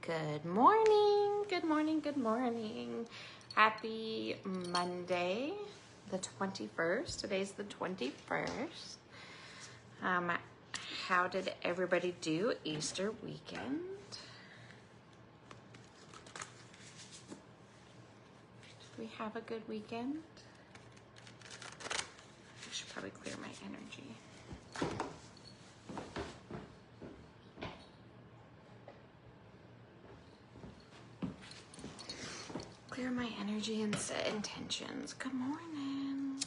Good morning, good morning, good morning. Happy Monday, the 21st. Today's the 21st. How did everybody do Easter weekend? Did we have a good weekend? I should probably clear my energy. Clear my energy and set intentions. Good morning.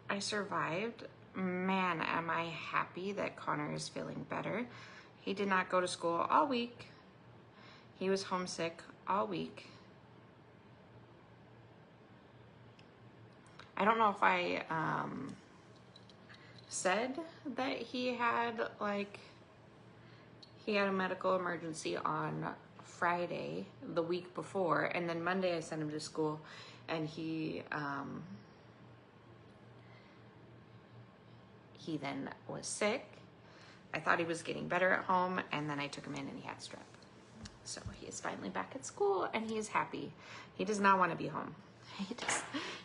I survived. Man, am I happy that Connor is feeling better. He did not go to school all week. He was homesick all week. I don't know if I said that he had a medical emergency on Friday the week before, and then Monday I sent him to school, and he then was sick. I thought he was getting better at home, and then I took him in and he had strep. So he is finally back at school and he is happy. He does not want to be home.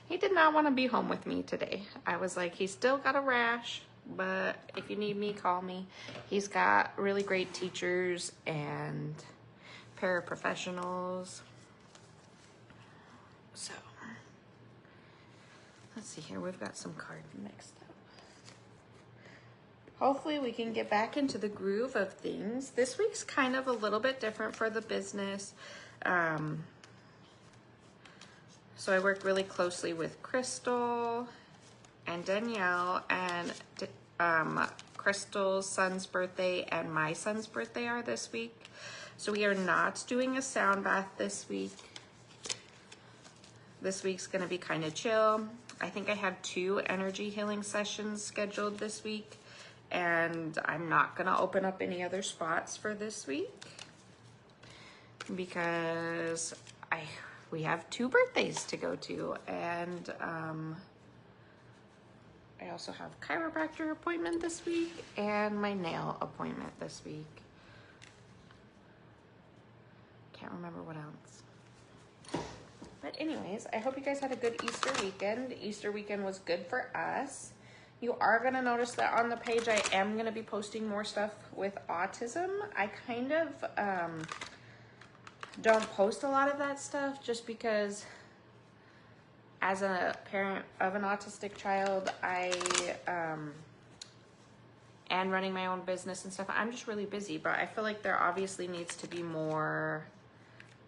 He did not want to be home with me today. I was like, he's still got a rash, but if you need me, call me. He's got really great teachers and paraprofessionals. So let's see here. We've got some cards mixed up. Hopefully we can get back into the groove of things. This week's kind of a little bit different for the business. So I work really closely with Crystal and Danielle, and Crystal's son's birthday and my son's birthday are this week. So we are not doing a sound bath this week. This week's gonna be kind of chill. I think I have 2 energy healing sessions scheduled this week, and I'm not gonna open up any other spots for this week because we have 2 birthdays to go to, and I also have chiropractor appointment this week and my nail appointment this week. Can't remember what else. But anyways, I hope you guys had a good Easter weekend. Easter weekend was good for us. You are going to notice that on the page I am going to be posting more stuff with autism. I kind of don't post a lot of that stuff just because as a parent of an autistic child, and running my own business and stuff, I'm just really busy, but I feel like there obviously needs to be more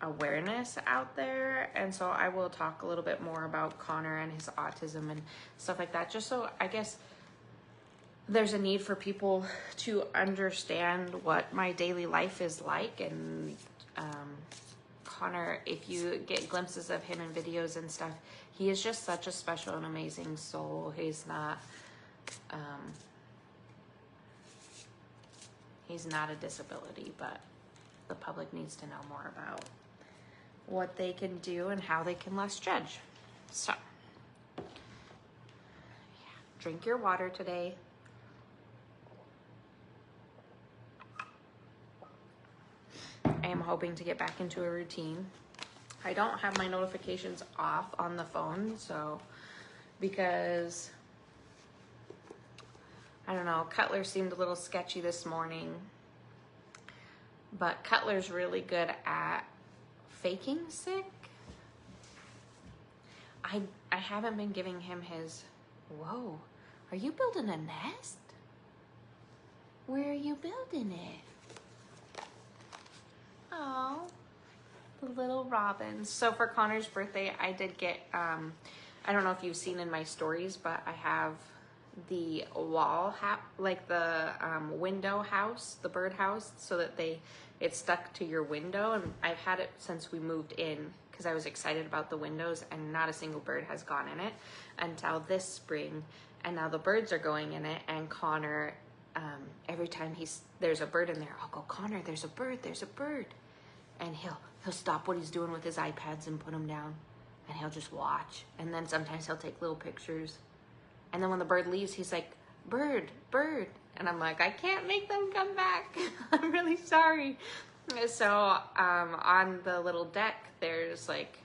awareness out there, and so I will talk a little bit more about Connor and his autism and stuff like that, just so I guess there's a need for people to understand what my daily life is like. And Connor, if you get glimpses of him in videos and stuff, he is just such a special and amazing soul. He's not a disability, but the public needs to know more about what they can do and how they can less judge. So, yeah, drink your water today. I am hoping to get back into a routine. I don't have my notifications off on the phone, so because I don't know, Cutler seemed a little sketchy this morning, but Cutler's really good at faking sick. I haven't been giving him his, whoa, are you building a nest? Where are you building it? Oh, the little robins. So for Connor's birthday, I did get, I don't know if you've seen in my stories, but I have the wall, like the window house, the bird house, so that it's stuck to your window. And I've had it since we moved in because I was excited about the windows, and not a single bird has gone in it until this spring. And now the birds are going in it, and Connor, every time there's a bird in there, I'll go, Connor, there's a bird. And he'll stop what he's doing with his iPads and put them down, and he'll just watch. And then sometimes he'll take little pictures. And then when the bird leaves, he's like, bird. And I'm like, I can't make them come back. I'm really sorry. So on the little deck, there's like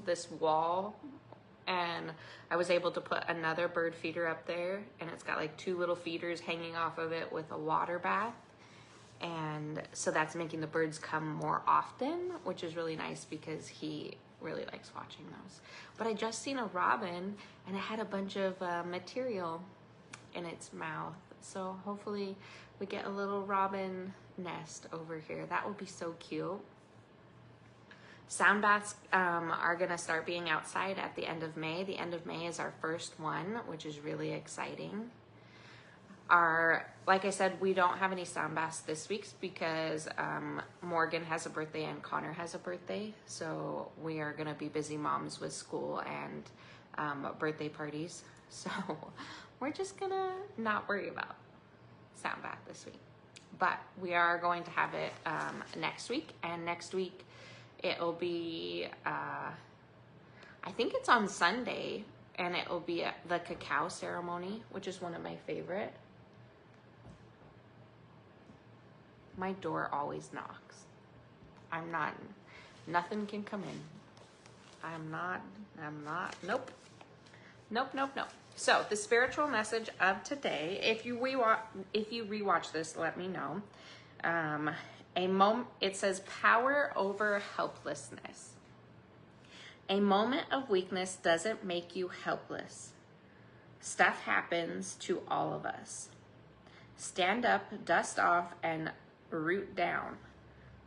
this wall, and I was able to put another bird feeder up there, and it's got like 2 little feeders hanging off of it with a water bath. And so that's making the birds come more often, which is really nice because he really likes watching those. But I just seen a robin, and it had a bunch of material in its mouth. So hopefully we get a little robin nest over here. That would be so cute. Sound baths are gonna start being outside at the end of May. The end of May is our first one, which is really exciting. Like I said, we don't have any sound baths this week because Morgan has a birthday and Connor has a birthday. So we are gonna be busy moms with school and birthday parties. So we're just gonna not worry about sound bath this week. But we are going to have it next week, and next week it'll be, I think it's on Sunday, and it will be the cacao ceremony, which is one of my favorite. My door always knocks. Nothing can come in. Nope. So the spiritual message of today, if you rewatch this, let me know. It says power over helplessness. A moment of weakness doesn't make you helpless. Stuff happens to all of us. Stand up, dust off, and root down.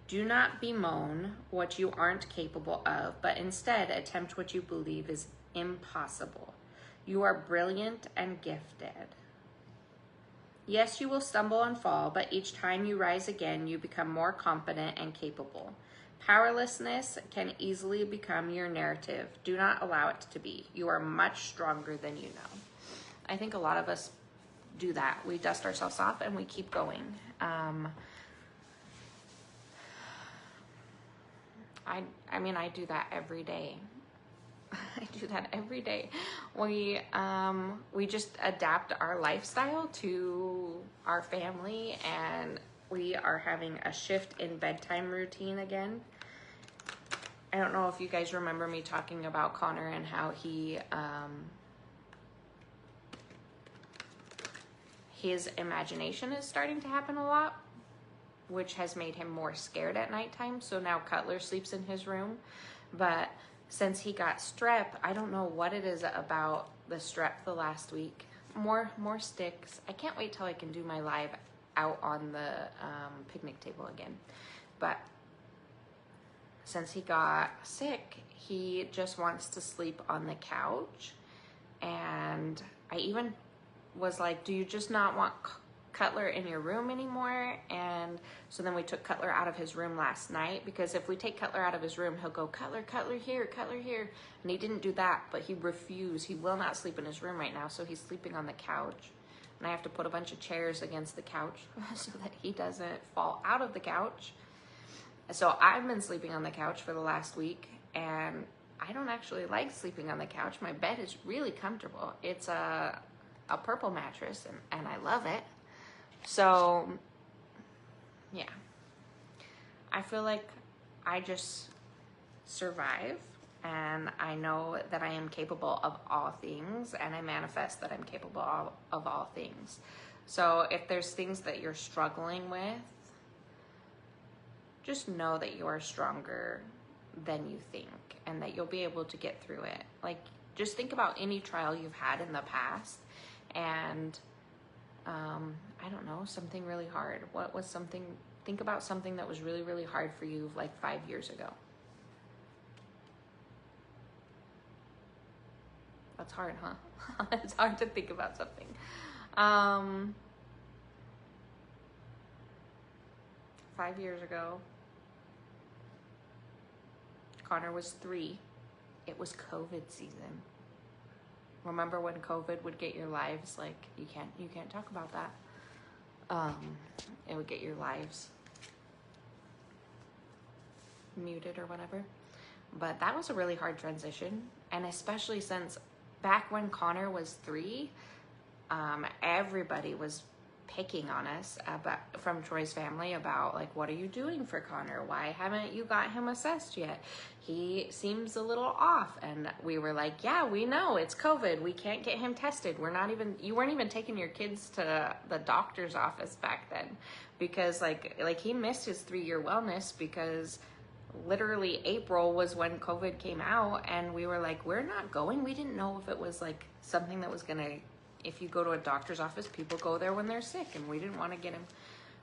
Do not bemoan what you aren't capable of, but instead attempt what you believe is impossible. You are brilliant and gifted. Yes, you will stumble and fall, but each time you rise again, you become more confident and capable. Powerlessness can easily become your narrative. Do not allow it to be. You are much stronger than you know. I think a lot of us do that. We dust ourselves off and we keep going. I do that every day. I do that every day. We just adapt our lifestyle to our family, and we are having a shift in bedtime routine again. I don't know if you guys remember me talking about Connor and how his imagination is starting to happen a lot, which has made him more scared at nighttime. So now Cutler sleeps in his room, but since he got strep, I don't know what it is about the strep the last week. More sticks. I can't wait till I can do my live out on the picnic table again. But since he got sick, he just wants to sleep on the couch. And I even was like, do you just not want Cutler in your room anymore? And so then we took Cutler out of his room last night, because if we take Cutler out of his room, he'll go, Cutler here, Cutler here. And he didn't do that, but he refused. He will not sleep in his room right now, so he's sleeping on the couch. And I have to put a bunch of chairs against the couch so that he doesn't fall out of the couch. So I've been sleeping on the couch for the last week, and I don't actually like sleeping on the couch. My bed is really comfortable. It's a purple mattress, and I love it. So, yeah, I feel like I just survive, and I know that I am capable of all things, and I manifest that I'm capable of all things. So if there's things that you're struggling with, just know that you are stronger than you think, and that you'll be able to get through it. Like, just think about any trial you've had in the past, and I don't know, something really hard. What was something, think about something that was really, really hard for you like 5 years ago. That's hard, huh? It's hard to think about something. 5 years ago, Connor was 3. It was COVID season. Remember when COVID would get your lives, like, you can't talk about that. It would get your lives muted or whatever. But that was a really hard transition, and especially since back when Connor was 3, everybody was picking on us about, from Troy's family, about like, what are you doing for Connor? Why haven't you got him assessed yet? He seems a little off. And we were like, yeah, we know it's COVID. We can't get him tested. You weren't even taking your kids to the doctor's office back then, because like he missed his 3-year wellness because literally April was when COVID came out, and we were like, we're not going. We didn't know if it was like something that was gonna, if you go to a doctor's office, people go there when they're sick, and we didn't want to get him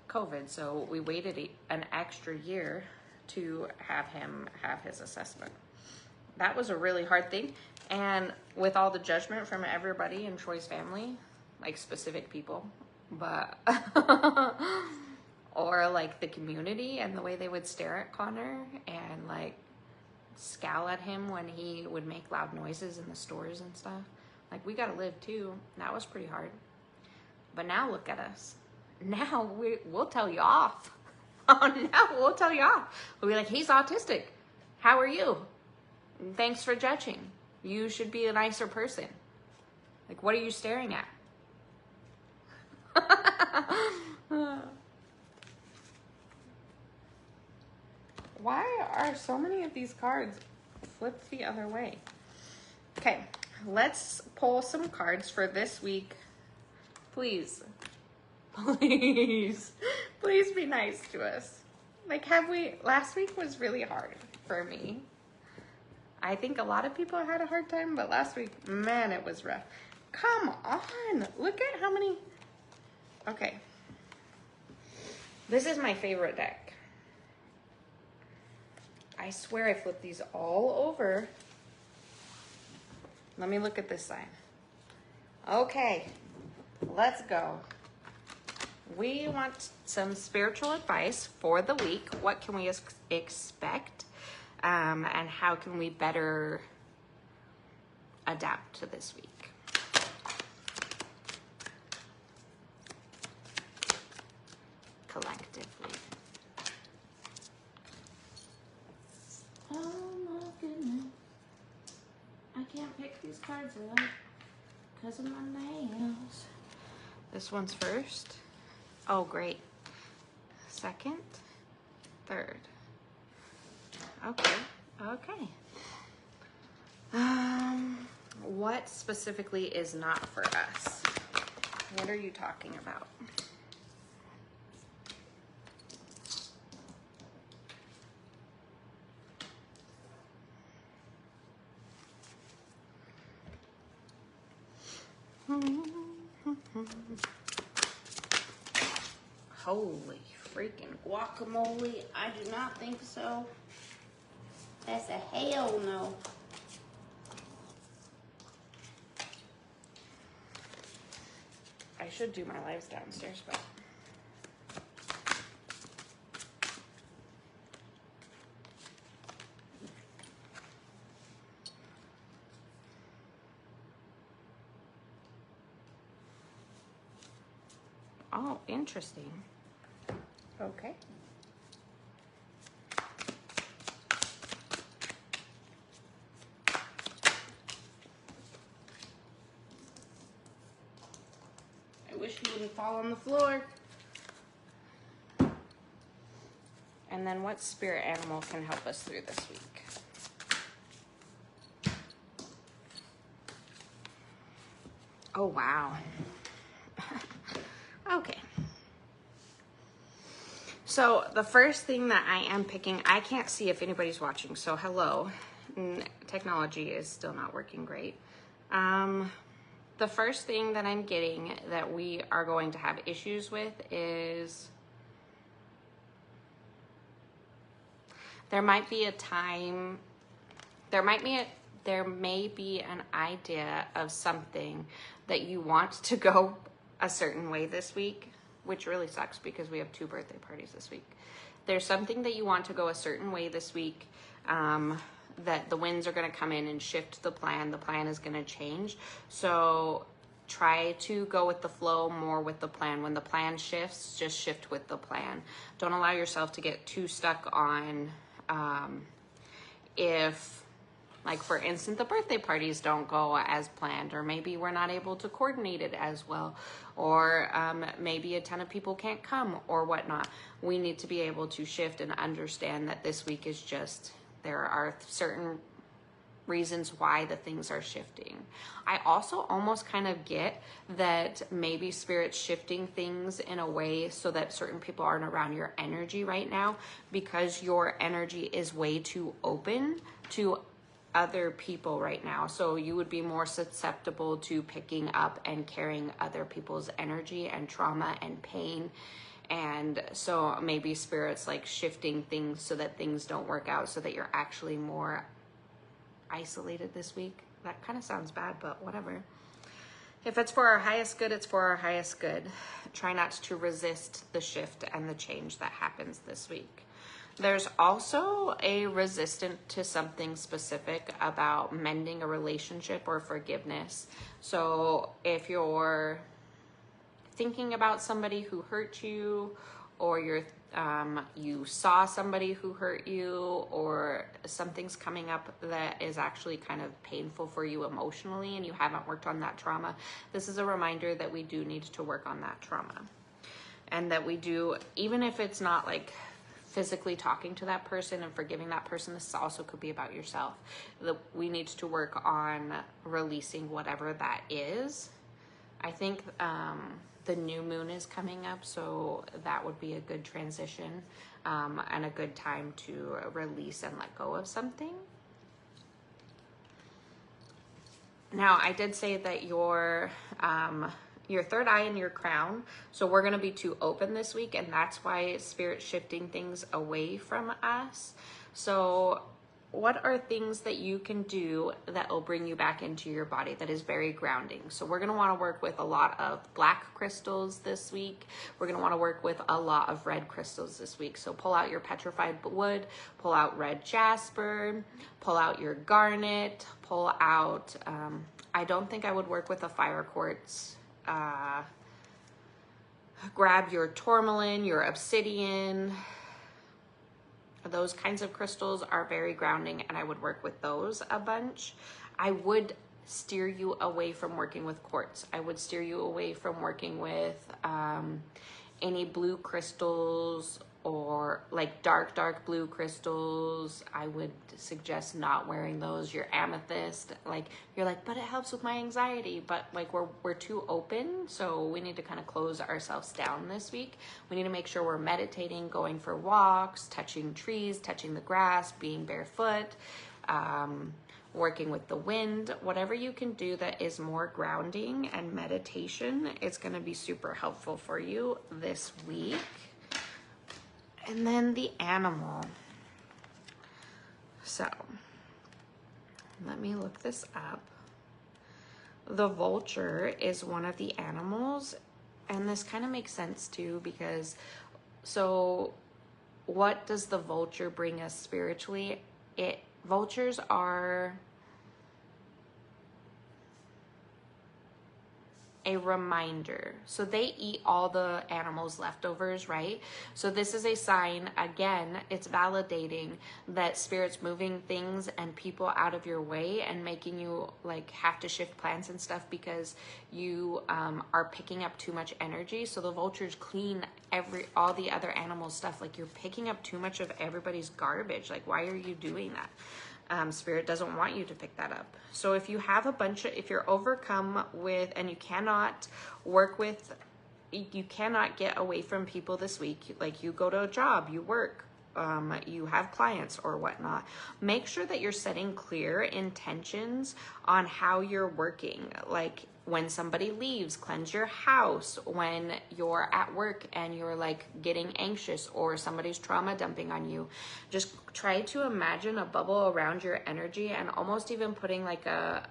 COVID. So we waited an extra year to have him have his assessment. That was a really hard thing. And with all the judgment from everybody in Troy's family, like specific people, but or like the community and the way they would stare at Connor and like scowl at him when he would make loud noises in the stores and stuff. Like, we gotta live too. That was pretty hard. But now look at us. Now we'll tell you off. Oh, now we'll tell you off. We'll be like, he's autistic. How are you? Thanks for judging. You should be a nicer person. Like, what are you staring at? Why are so many of these cards flipped the other way? Okay, let's pull some cards for this week. Please, please, please be nice to us. Like, last week was really hard for me. I think a lot of people had a hard time, but last week, man, it was rough. Come on, look at how many. Okay, this is my favorite deck. I swear I flipped these all over. Let me look at this side. Okay, let's go. We want some spiritual advice for the week. What can we expect? And how can we better adapt to this week? Collectively. Oh my goodness. I can't pick these cards up because of my nails. This one's first. Oh, great. Second, third. Okay, okay. What specifically is not for us? What are you talking about? Holy freaking guacamole. I do not think so. That's a hell no. I should do my lives downstairs, but oh, interesting. Okay. I wish he wouldn't fall on the floor. And then what spirit animal can help us through this week? Oh, wow. Okay. So the first thing that I am picking, I can't see if anybody's watching, so hello. Technology is still not working great. The first thing that I'm getting that we are going to have issues with is there might be a time, there may be an idea of something that you want to go a certain way this week, which really sucks because we have 2 birthday parties this week. There's something that you want to go a certain way this week, that the winds are going to come in and shift the plan. The plan is going to change. So try to go with the flow more with the plan. When the plan shifts, just shift with the plan. Don't allow yourself to get too stuck on if Like, for instance, the birthday parties don't go as planned, or maybe we're not able to coordinate it as well, or maybe a ton of people can't come or whatnot. We need to be able to shift and understand that this week is just, there are certain reasons why the things are shifting. I also almost kind of get that maybe Spirit's shifting things in a way so that certain people aren't around your energy right now, because your energy is way too open to other people right now. So you would be more susceptible to picking up and carrying other people's energy and trauma and pain. And so maybe Spirit's like shifting things so that things don't work out, so that you're actually more isolated this week. That kind of sounds bad, but whatever. If it's for our highest good, it's for our highest good. Try not to resist the shift and the change that happens this week. There's also a resistance to something specific about mending a relationship or forgiveness. So if you're thinking about somebody who hurt you, or you saw somebody who hurt you, or something's coming up that is actually kind of painful for you emotionally and you haven't worked on that trauma, this is a reminder that we do need to work on that trauma. And that we do, even if it's not like physically talking to that person and forgiving that person, this also could be about yourself. That we need to work on releasing whatever that is. I think the new moon is coming up, so that would be a good transition and a good time to release and let go of something. Now, I did say that your third eye and your crown, so we're going to be too open this week, and that's why Spirit's shifting things away from us. So what are things that you can do that will bring you back into your body that is very grounding? So we're going to want to work with a lot of black crystals this week. We're going to want to work with a lot of red crystals this week. So pull out your petrified wood, pull out red jasper, pull out your garnet, pull out, I don't think I would work with a fire quartz. Grab your tourmaline, your obsidian. Those kinds of crystals are very grounding, and I would work with those a bunch. I would steer you away from working with quartz. I would steer you away from working with any blue crystals, or like dark blue crystals. I would suggest not wearing those. Your amethyst, like, you're like, but it helps with my anxiety, but like we're too open, so we need to kind of close ourselves down this week. We need to make sure we're meditating, going for walks, touching trees, touching the grass, being barefoot, working with the wind. Whatever you can do that is more grounding and meditation is going to be super helpful for you this week. And then the animal. So let me look this up. The vulture is one of the animals, and this kind of makes sense too, because so what does the vulture bring us spiritually? Vultures are a reminder. So they eat all the animals' leftovers, right? So this is a sign, again, it's validating that Spirit's moving things and people out of your way and making you like have to shift plans and stuff because you are picking up too much energy. So the vultures clean all the other animals' stuff. Like, you're picking up too much of everybody's garbage. Like, why are you doing that? Spirit doesn't want you to pick that up. So if you have if you're overcome with, and you cannot get away from people this week, like you go to a job, you work, you have clients or whatnot, make sure that you're setting clear intentions on how you're working. Like, when somebody leaves, cleanse your house. When you're at work and you're like getting anxious or somebody's trauma dumping on you, just try to imagine a bubble around your energy, and almost even putting like a,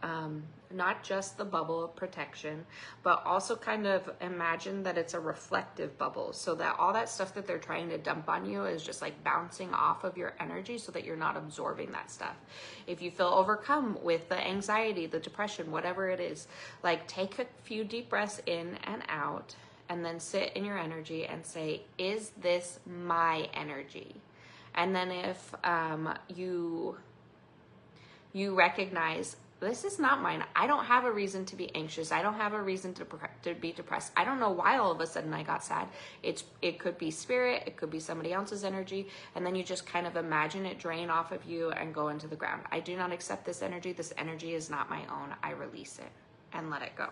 not just the bubble of protection, but also kind of imagine that it's a reflective bubble, so that all that stuff that they're trying to dump on you is just like bouncing off of your energy, so that you're not absorbing that stuff. If you feel overcome with the anxiety, the depression, whatever it is, like, take a few deep breaths in and out, and then sit in your energy and say, is this my energy? And then if You recognize, this is not mine. I don't have a reason to be anxious. I don't have a reason to be depressed. I don't know why all of a sudden I got sad. It could be spirit. It could be somebody else's energy. And then you just kind of imagine it drain off of you and go into the ground. I do not accept this energy. This energy is not my own. I release it and let it go.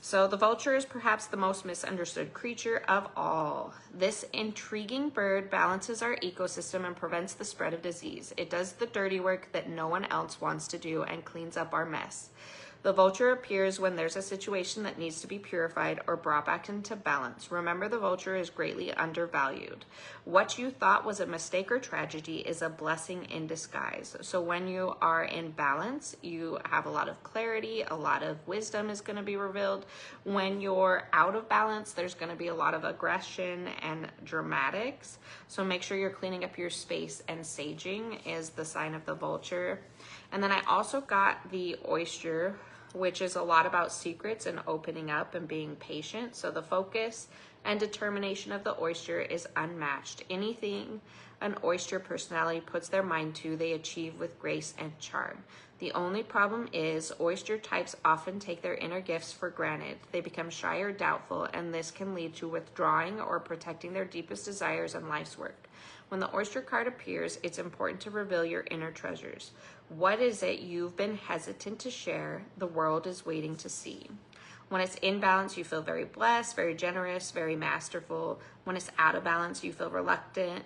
So the vulture is perhaps the most misunderstood creature of all. This intriguing bird balances our ecosystem and prevents the spread of disease. It does the dirty work that no one else wants to do and cleans up our mess. The vulture appears when there's a situation that needs to be purified or brought back into balance. Remember, the vulture is greatly undervalued. What you thought was a mistake or tragedy is a blessing in disguise. So when you are in balance, you have a lot of clarity, a lot of wisdom is going to be revealed. When you're out of balance, there's going to be a lot of aggression and dramatics. So make sure you're cleaning up your space, and saging is the sign of the vulture. And then I also got the oyster, which is a lot about secrets and opening up and being patient. So the focus and determination of the oyster is unmatched. Anything an oyster personality puts their mind to, they achieve with grace and charm. The only problem is oyster types often take their inner gifts for granted. They become shy or doubtful, and this can lead to withdrawing or protecting their deepest desires and life's work. When the oyster card appears, it's important to reveal your inner treasures. What is it you've been hesitant to share? The world is waiting to see. When it's in balance, you feel very blessed, very generous, very masterful. When it's out of balance, you feel reluctant.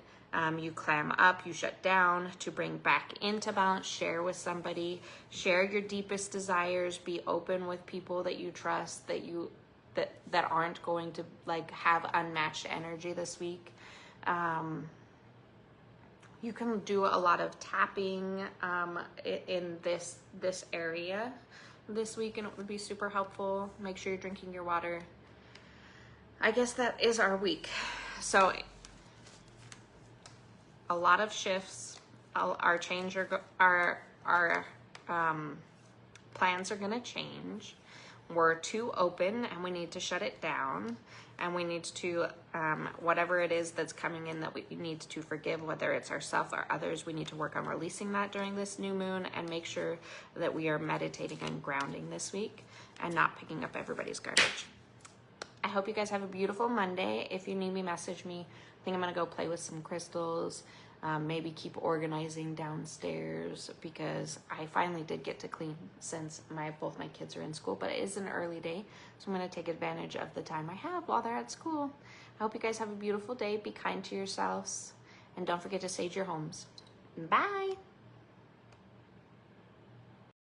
You clam up, you shut down. To bring back into balance, share with somebody. Share your deepest desires. Be open with people that you trust, that aren't going to like have unmatched energy this week. You can do a lot of tapping in this area this week, and it would be super helpful. Make sure you're drinking your water. I guess that is our week. So a lot of shifts. Our plans are going to change. We're too open, and we need to shut it down. And we need to, whatever it is that's coming in that we need to forgive, whether it's ourselves or others, we need to work on releasing that during this new moon, and make sure that we are meditating and grounding this week and not picking up everybody's garbage. I hope you guys have a beautiful Monday. If you need me, message me. I think I'm going to go play with some crystals. Maybe keep organizing downstairs, because I finally did get to clean since both my kids are in school, but it is an early day, so I'm going to take advantage of the time I have while they're at school. I hope you guys have a beautiful day. Be kind to yourselves, and don't forget to sage your homes. Bye.